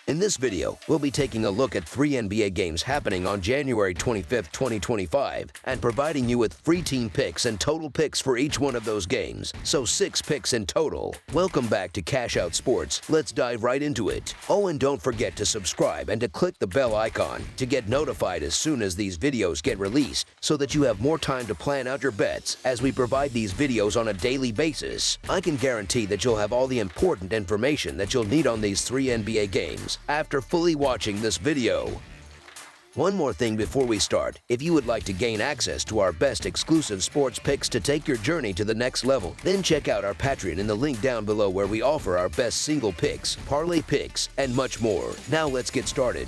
In this video, we'll be taking a look at 3 NBA games happening on January 25th, 2025, and providing you with free team picks and total picks for each one of those games, so 6 picks in total. Welcome back to Cash Out Sports. Let's dive right into it. Oh, and don't forget to subscribe and to click the bell icon to get notified as soon as these videos get released, so that you have more time to plan out your bets as we provide these videos on a daily basis. I can guarantee that you'll have all the important information that you'll need on these 3 NBA games after fully watching this video. One more thing before we start. If you would like to gain access to our best exclusive sports picks to take your journey to the next level, then check out our Patreon in the link down below, where we offer our best single picks, parlay picks, and much more. Now let's get started.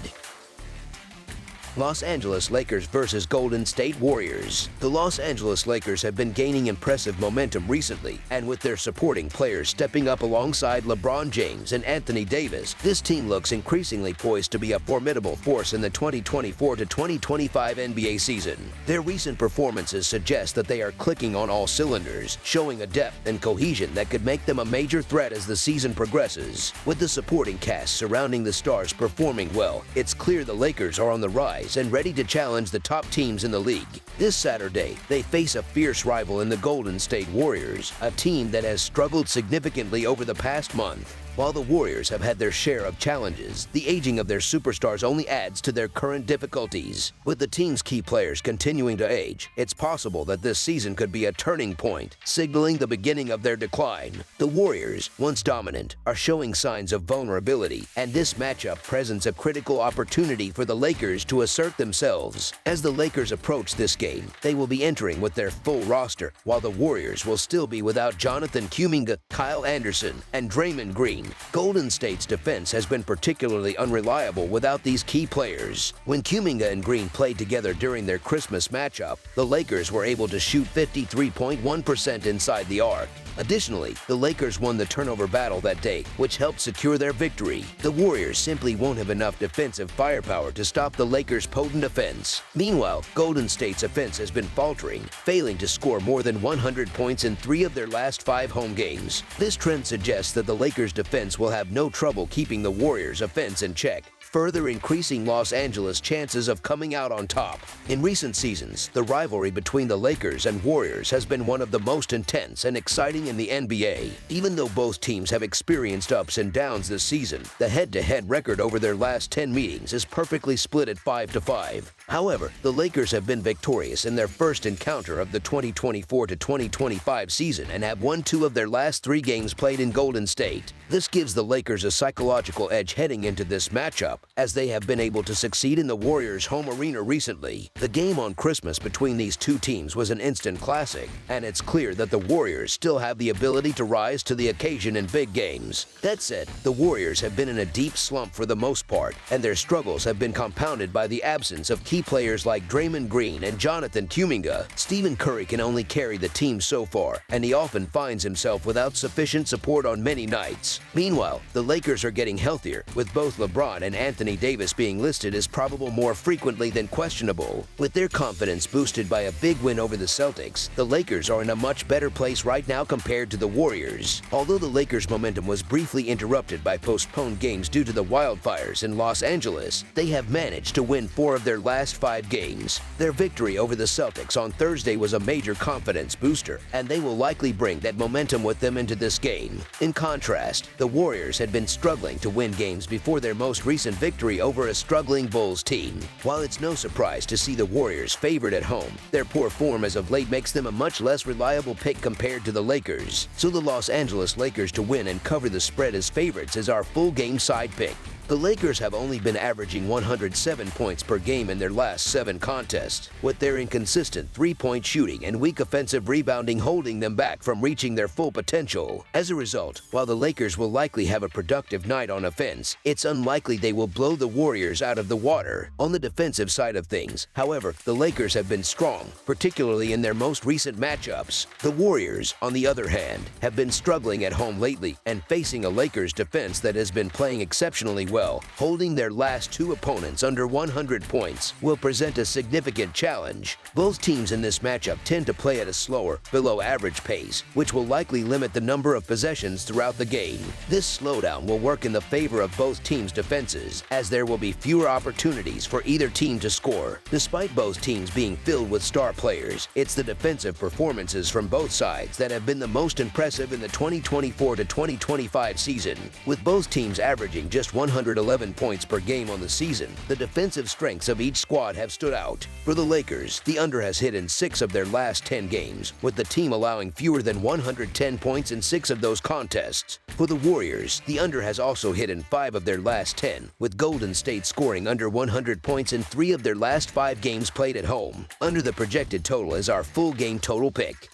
Los Angeles Lakers versus Golden State Warriors. The Los Angeles Lakers have been gaining impressive momentum recently, and with their supporting players stepping up alongside LeBron James and Anthony Davis, this team looks increasingly poised to be a formidable force in the 2024 to 2025 NBA season. Their recent performances suggest that they are clicking on all cylinders, showing a depth and cohesion that could make them a major threat as the season progresses. With the supporting cast surrounding the stars performing well, it's clear the Lakers are on the rise and ready to challenge the top teams in the league. This Saturday, they face a fierce rival in the Golden State Warriors, a team that has struggled significantly over the past month. While the Warriors have had their share of challenges, the aging of their superstars only adds to their current difficulties. With the team's key players continuing to age, it's possible that this season could be a turning point, signaling the beginning of their decline. The Warriors, once dominant, are showing signs of vulnerability, and this matchup presents a critical opportunity for the Lakers to assert themselves. As the Lakers approach this game, they will be entering with their full roster, while the Warriors will still be without Jonathan Kuminga, Kyle Anderson, and Draymond Green. Golden State's defense has been particularly unreliable without these key players. When Kuminga and Green played together during their Christmas matchup, the Lakers were able to shoot 53.1% inside the arc. Additionally, the Lakers won the turnover battle that day, which helped secure their victory. The Warriors simply won't have enough defensive firepower to stop the Lakers' potent offense. Meanwhile, Golden State's offense has been faltering, failing to score more than 100 points in 3 of their last 5 home games. This trend suggests that the Lakers' defense will have no trouble keeping the Warriors' offense in check, further increasing Los Angeles' chances of coming out on top. In recent seasons, the rivalry between the Lakers and Warriors has been one of the most intense and exciting in the NBA. Even though both teams have experienced ups and downs this season, the head-to-head record over their last 10 meetings is perfectly split at 5-5. However, the Lakers have been victorious in their first encounter of the 2024 to 2025 season and have won 2 of their last 3 games played in Golden State. This gives the Lakers a psychological edge heading into this matchup, as they have been able to succeed in the Warriors' home arena recently. The game on Christmas between these 2 teams was an instant classic, and it's clear that the Warriors still have the ability to rise to the occasion in big games. That said, the Warriors have been in a deep slump for the most part, and their struggles have been compounded by the absence of key players like Draymond Green and Jonathan Kuminga. Stephen Curry can only carry the team so far, and he often finds himself without sufficient support on many nights. Meanwhile, the Lakers are getting healthier, with both LeBron and Anthony Davis being listed as probable more frequently than questionable. With their confidence boosted by a big win over the Celtics, the Lakers are in a much better place right now compared to the Warriors. Although the Lakers' momentum was briefly interrupted by postponed games due to the wildfires in Los Angeles, they have managed to win 4 of their last 5 games. Their victory over the Celtics on Thursday was a major confidence booster, and they will likely bring that momentum with them into this game. In contrast, the Warriors had been struggling to win games before their most recent victory over a struggling Bulls team. While it's no surprise to see the Warriors favored at home, their poor form as of late makes them a much less reliable pick compared to the Lakers. So the Los Angeles Lakers to win and cover the spread as favorites is our full game side pick. The Lakers have only been averaging 107 points per game in their last 7 contests, with their inconsistent three-point shooting and weak offensive rebounding holding them back from reaching their full potential. As a result, while the Lakers will likely have a productive night on offense, it's unlikely they will blow the Warriors out of the water. On the defensive side of things, however, the Lakers have been strong, particularly in their most recent matchups. The Warriors, on the other hand, have been struggling at home lately and facing a Lakers defense that has been playing exceptionally well well. Holding their last two opponents under 100 points will present a significant challenge. Both teams in this matchup tend to play at a slower, below-average pace, which will likely limit the number of possessions throughout the game. This slowdown will work in the favor of both teams' defenses, as there will be fewer opportunities for either team to score. Despite both teams being filled with star players, it's the defensive performances from both sides that have been the most impressive in the 2024 to 2025 season. With both teams averaging just 111 points per game on the season, the defensive strengths of each squad have stood out. For the Lakers, the under has hit in 6 of their last 10 games, with the team allowing fewer than 110 points in 6 of those contests. For the Warriors, the under has also hit in 5 of their last 10, with Golden State scoring under 100 points in 3 of their last 5 games played at home. Under the projected total is our full game total pick.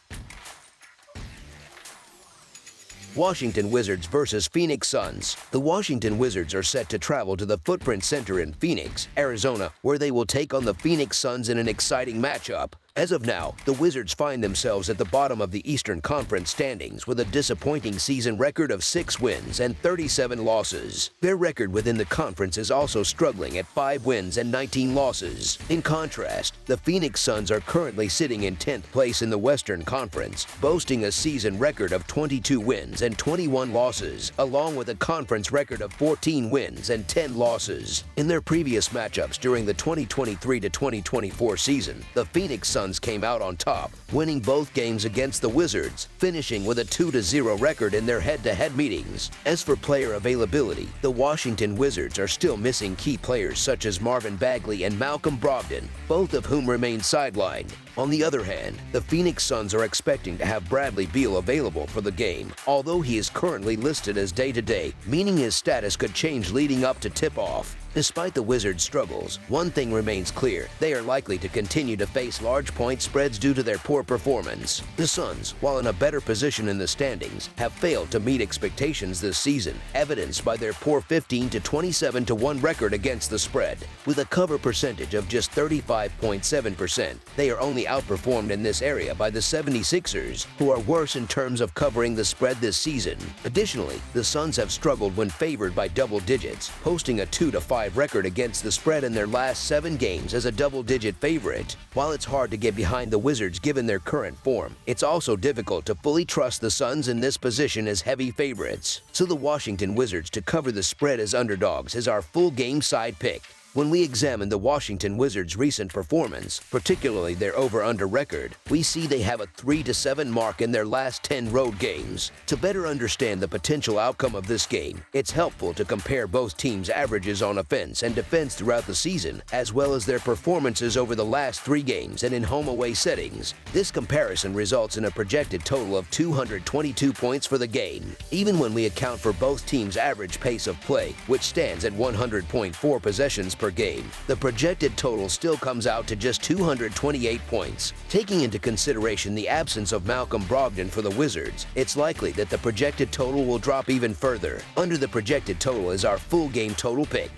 Washington Wizards versus Phoenix Suns. The Washington Wizards are set to travel to the Footprint Center in Phoenix, Arizona, where they will take on the Phoenix Suns in an exciting matchup. As of now, the Wizards find themselves at the bottom of the Eastern Conference standings with a disappointing season record of 6 wins and 37 losses. Their record within the conference is also struggling at 5 wins and 19 losses. In contrast, the Phoenix Suns are currently sitting in 10th place in the Western Conference, boasting a season record of 22 wins and 21 losses, along with a conference record of 14 wins and 10 losses. In their previous matchups during the 2023 to 2024 season, the Phoenix Suns came out on top, winning both games against the Wizards, finishing with a 2-0 record in their head-to-head meetings. As for player availability, the Washington Wizards are still missing key players such as Marvin Bagley and Malcolm Brogdon, both of whom remain sidelined. On the other hand, the Phoenix Suns are expecting to have Bradley Beal available for the game, although he is currently listed as day-to-day, meaning his status could change leading up to tip-off. Despite the Wizards' struggles, one thing remains clear: they are likely to continue to face large point spreads due to their poor performance. The Suns, while in a better position in the standings, have failed to meet expectations this season, evidenced by their poor 15-27-1 record against the spread. With a cover percentage of just 35.7%, they are only outperformed in this area by the 76ers, who are worse in terms of covering the spread this season. Additionally, the Suns have struggled when favored by double digits, posting a 2-5 record against the spread in their last 7 games as a double-digit favorite. While it's hard to get behind the Wizards given their current form, it's also difficult to fully trust the Suns in this position as heavy favorites. So the Washington Wizards to cover the spread as underdogs is our full game side pick. When we examine the Washington Wizards' recent performance, particularly their over-under record, we see they have a 3-7 mark in their last 10 road games. To better understand the potential outcome of this game, it's helpful to compare both teams' averages on offense and defense throughout the season, as well as their performances over the last 3 games and in home-away settings. This comparison results in a projected total of 222 points for the game. Even when we account for both teams' average pace of play, which stands at 100.4 possessions per game, the projected total still comes out to just 228 points. Taking into consideration the absence of Malcolm Brogdon for the Wizards, it's likely that the projected total will drop even further. Under the projected total is our full game total pick.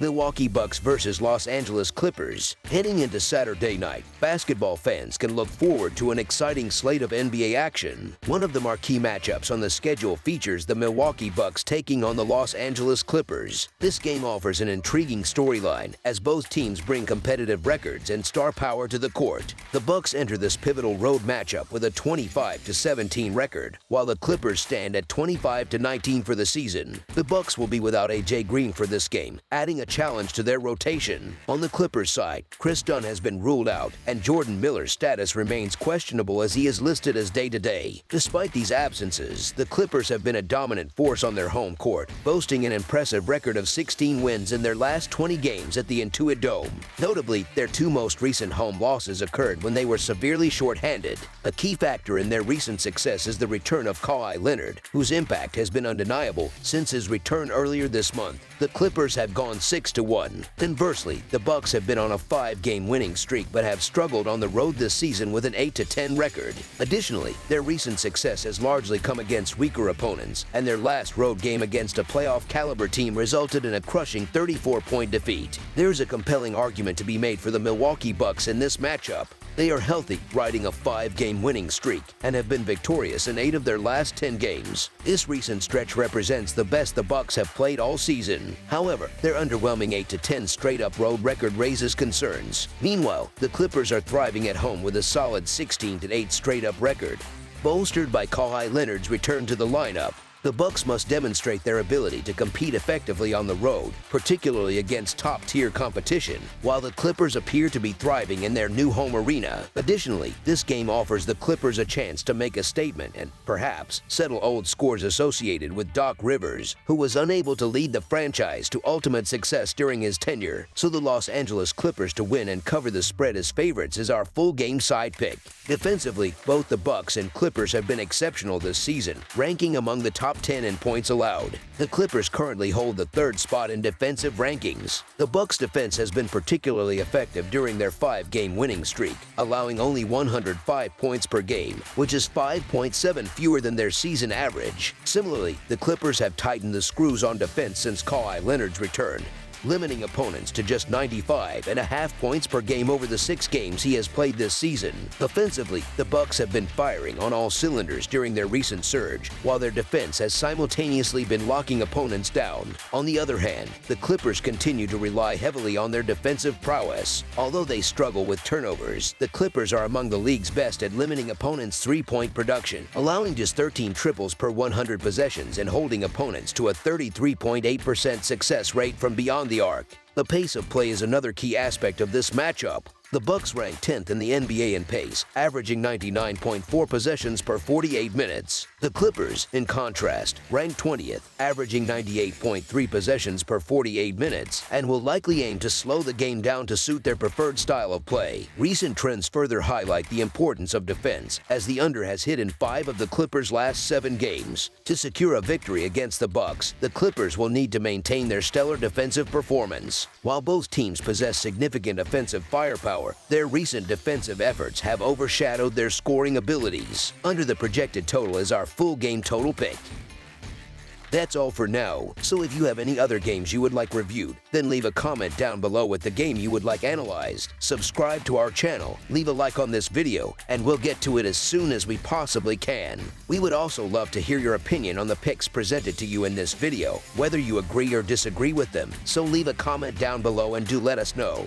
Milwaukee Bucks versus Los Angeles Clippers. Heading into Saturday night, basketball fans can look forward to an exciting slate of NBA action. One of the marquee matchups on the schedule features the Milwaukee Bucks taking on the Los Angeles Clippers. This game offers an intriguing storyline as both teams bring competitive records and star power to the court. The Bucks enter this pivotal road matchup with a 25-17 record, while the Clippers stand at 25-19 for the season. The Bucks will be without AJ Green for this game, adding a challenge to their rotation. On the Clippers side, Chris Dunn has been ruled out, and Jordan Miller's status remains questionable as he is listed as day-to-day. Despite these absences, the Clippers have been a dominant force on their home court, boasting an impressive record of 16 wins in their last 20 games at the Intuit Dome. Notably, their 2 most recent home losses occurred when they were severely short-handed. A key factor in their recent success is the return of Kawhi Leonard, whose impact has been undeniable since his return earlier this month. The Clippers have gone 6-1. Conversely, the Bucks have been on a 5-game winning streak but have struggled on the road this season with an 8-10 record. Additionally, their recent success has largely come against weaker opponents, and their last road game against a playoff-caliber team resulted in a crushing 34-point defeat. There's a compelling argument to be made for the Milwaukee Bucks in this matchup. They are healthy, riding a 5-game winning streak, and have been victorious in 8 of their last 10 games. This recent stretch represents the best the Bucks have played all season. However, their underwhelming 8-10 straight-up road record raises concerns. Meanwhile, the Clippers are thriving at home with a solid 16-8 straight-up record. Bolstered by Kawhi Leonard's return to the lineup, the Bucks must demonstrate their ability to compete effectively on the road, particularly against top-tier competition, while the Clippers appear to be thriving in their new home arena. Additionally, this game offers the Clippers a chance to make a statement and, perhaps, settle old scores associated with Doc Rivers, who was unable to lead the franchise to ultimate success during his tenure. So the Los Angeles Clippers to win and cover the spread as favorites is our full-game side pick. Defensively, both the Bucks and Clippers have been exceptional this season, ranking among the top 10 in points allowed. The Clippers currently hold the 3rd spot in defensive rankings. The Bucks' defense has been particularly effective during their 5-game winning streak, allowing only 105 points per game, which is 5.7 fewer than their season average. Similarly, the Clippers have tightened the screws on defense since Kawhi Leonard's return, limiting opponents to just 95.5 points per game over the 6 games he has played this season. Offensively, the Bucks have been firing on all cylinders during their recent surge, while their defense has simultaneously been locking opponents down. On the other hand, the Clippers continue to rely heavily on their defensive prowess. Although they struggle with turnovers, the Clippers are among the league's best at limiting opponents' 3-point production, allowing just 13 triples per 100 possessions and holding opponents to a 33.8% success rate from beyond the arc. The pace of play is another key aspect of this matchup. The Bucks rank 10th in the NBA in pace, averaging 99.4 possessions per 48 minutes. The Clippers, in contrast, rank 20th, averaging 98.3 possessions per 48 minutes, and will likely aim to slow the game down to suit their preferred style of play. Recent trends further highlight the importance of defense, as the under has hit in 5 of the Clippers' last 7 games. To secure a victory against the Bucks, the Clippers will need to maintain their stellar defensive performance. While both teams possess significant offensive firepower, their recent defensive efforts have overshadowed their scoring abilities. Under the projected total is our full game total pick. That's all for now, so if you have any other games you would like reviewed, then leave a comment down below with the game you would like analyzed. Subscribe to our channel, leave a like on this video, and we'll get to it as soon as we possibly can. We would also love to hear your opinion on the picks presented to you in this video, whether you agree or disagree with them, so leave a comment down below and do let us know.